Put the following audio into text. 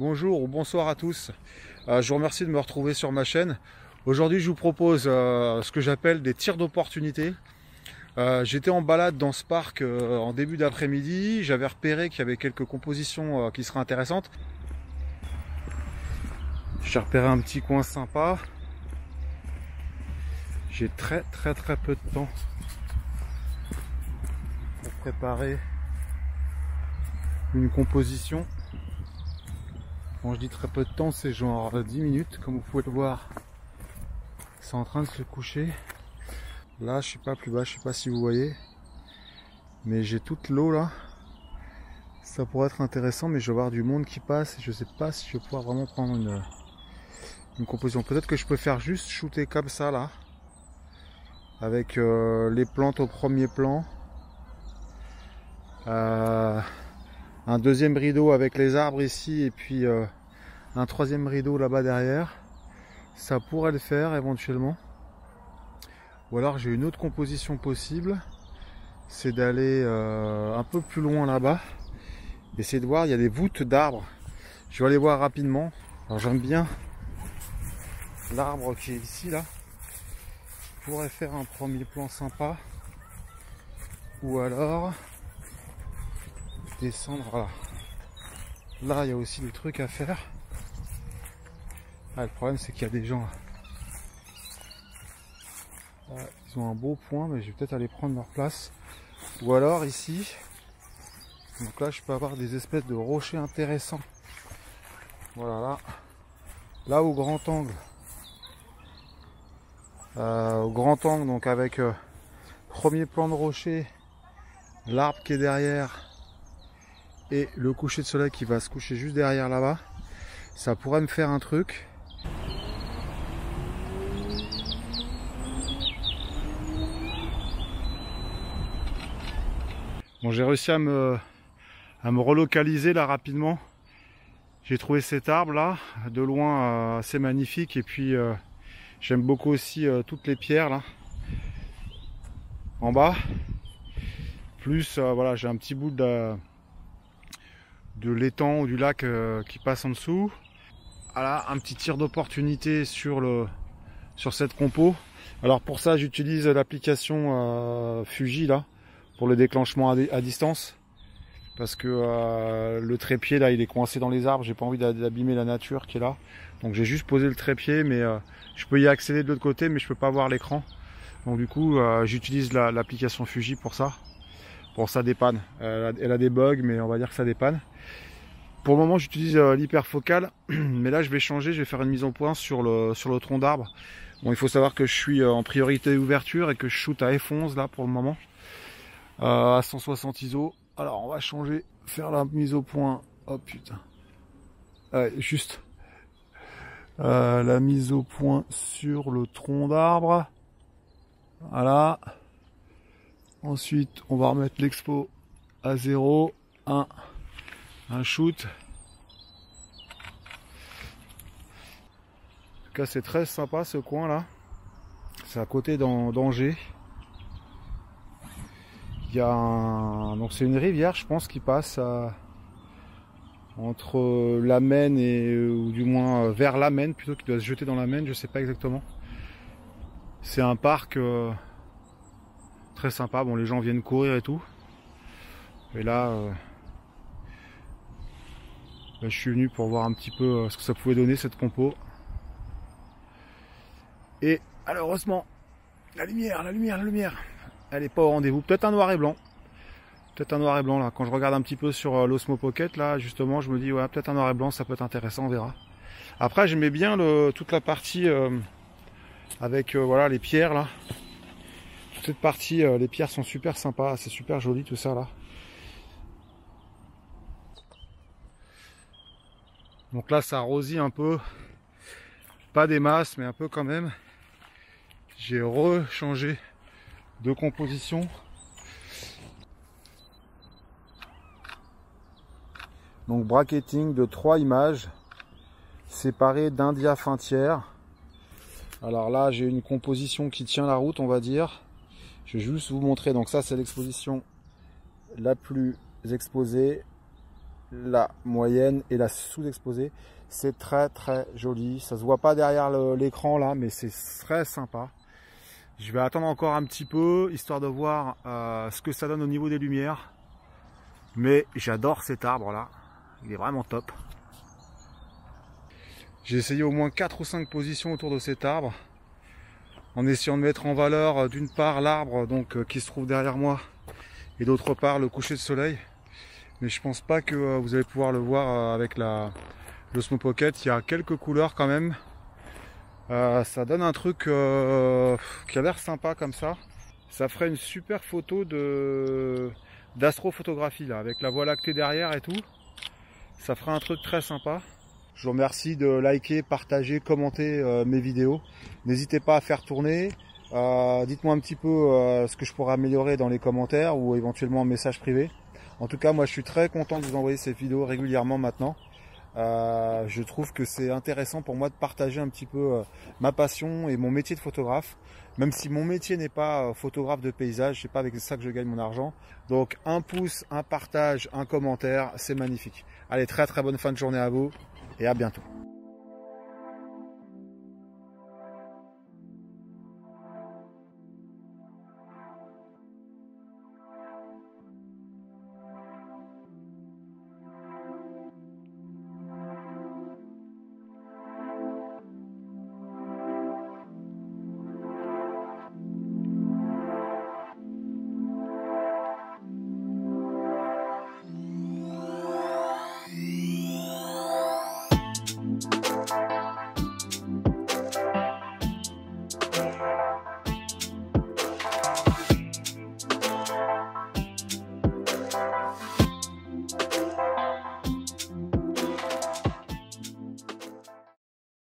Bonjour ou bonsoir à tous. Je vous remercie de me retrouver sur ma chaîne. Aujourd'hui, je vous propose ce que j'appelle des tirs d'opportunité. J'étais en balade dans ce parc en début d'après-midi. J'avais repéré qu'il y avait quelques compositions qui seraient intéressantes. J'ai repéré un petit coin sympa. J'ai très peu de temps pour préparer une composition. Quand je dis très peu de temps, c'est genre 10 minutes, comme vous pouvez le voir. C'est en train de se coucher. Là, je suis pas plus bas, je sais pas si vous voyez. Mais j'ai toute l'eau là. Ça pourrait être intéressant, mais je vais voir du monde qui passe. Et je sais pas si je vais pouvoir vraiment prendre une composition. Peut-être que je peux faire juste shooter comme ça là. Avec les plantes au premier plan. Un deuxième rideau avec les arbres ici et puis un troisième rideau là-bas derrière. Ça pourrait le faire éventuellement. Ou alors j'ai une autre composition possible. C'est d'aller un peu plus loin là-bas. Essayer de voir, il y a des voûtes d'arbres. Je vais aller voir rapidement. Alors j'aime bien l'arbre qui est ici là. Je pourrais faire un premier plan sympa. Ou alors descendre là. Là, il y a aussi des trucs à faire. Ah, le problème, c'est qu'il y a des gens là. Ouais, ils ont un beau point, mais je vais peut-être aller prendre leur place. Ou alors ici. Donc là, je peux avoir des espèces de rochers intéressants. Voilà, là. Là, au grand angle. Au grand angle, donc avec premier plan de rocher, l'arbre qui est derrière. Et le coucher de soleil qui va se coucher juste derrière là-bas, ça pourrait me faire un truc. Bon, j'ai réussi à me relocaliser là rapidement. J'ai trouvé cet arbre là, de loin assez magnifique. Et puis j'aime beaucoup aussi toutes les pierres là, en bas. Plus voilà, j'ai un petit bout de l'étang ou du lac qui passe en dessous. Voilà, un petit tir d'opportunité sur cette compo. Alors pour ça, j'utilise l'application Fuji là pour le déclenchement à distance, parce que le trépied là, il est coincé dans les arbres. J'ai pas envie d'abîmer la nature qui est là, donc j'ai juste posé le trépied, mais je peux y accéder de l'autre côté, mais je peux pas voir l'écran. Donc du coup, j'utilise l'application Fuji pour ça. Bon, ça dépanne. Elle a des bugs, mais on va dire que ça dépanne. Pour le moment, j'utilise l'hyperfocale, mais là, je vais changer. Je vais faire une mise au point sur le tronc d'arbre. Bon, il faut savoir que je suis en priorité ouverture et que je shoot à F11 là pour le moment, à 160 ISO. Alors, on va changer, faire la mise au point. Oh putain. Ouais, juste la mise au point sur le tronc d'arbre. Voilà. Ensuite, on va remettre l'expo à 0, 1, un shoot. En tout cas, c'est très sympa ce coin là. C'est à côté d'Angers. Il y a donc c'est une rivière, je pense, qui passe entre la Maine ou du moins vers la Maine, plutôt, qui doit se jeter dans la Maine, je sais pas exactement. C'est un parc très sympa. Bon, les gens viennent courir et tout. Et là, je suis venu pour voir un petit peu ce que ça pouvait donner cette compo. Et malheureusement, la lumière, elle est pas au rendez-vous. Peut-être un noir et blanc. Peut-être un noir et blanc là. Quand je regarde un petit peu sur l'Osmo Pocket là, justement, je me dis ouais, peut-être un noir et blanc, ça peut être intéressant, on verra. Après, j'aimais bien toute la partie avec voilà les pierres là. Cette partie, les pierres sont super sympas, c'est super joli tout ça là. Donc là, ça arrosit un peu, pas des masses, mais un peu quand même. J'ai rechangé de composition. Donc bracketing de 3 images séparées d'un diaph tiers. Alors là, j'ai une composition qui tient la route, on va dire. Je vais juste vous montrer. Donc ça, c'est l'exposition la plus exposée. la moyenne et la sous-exposée. C'est très très joli. Ça se voit pas derrière l'écran là, mais c'est très sympa. Je vais attendre encore un petit peu, histoire de voir ce que ça donne au niveau des lumières. Mais j'adore cet arbre là. Il est vraiment top. J'ai essayé au moins 4 ou 5 positions autour de cet arbre, en essayant de mettre en valeur d'une part l'arbre donc qui se trouve derrière moi, et d'autre part le coucher de soleil. Mais je pense pas que vous allez pouvoir le voir avec l'Osmo Pocket. Il y a quelques couleurs quand même. Ça donne un truc qui a l'air sympa comme ça. Ça ferait une super photo d'astrophotographie là, avec la Voie lactée derrière et tout. Ça ferait un truc très sympa. Je vous remercie de liker, partager, commenter mes vidéos. N'hésitez pas à faire tourner. Dites-moi un petit peu ce que je pourrais améliorer dans les commentaires ou éventuellement en message privé. En tout cas, moi je suis très content de vous envoyer ces vidéos régulièrement maintenant. Je trouve que c'est intéressant pour moi de partager un petit peu ma passion et mon métier de photographe. Même si mon métier n'est pas photographe de paysage, c'est pas avec ça que je gagne mon argent. Donc un pouce, un partage, un commentaire, c'est magnifique. Allez, très très bonne fin de journée à vous et à bientôt.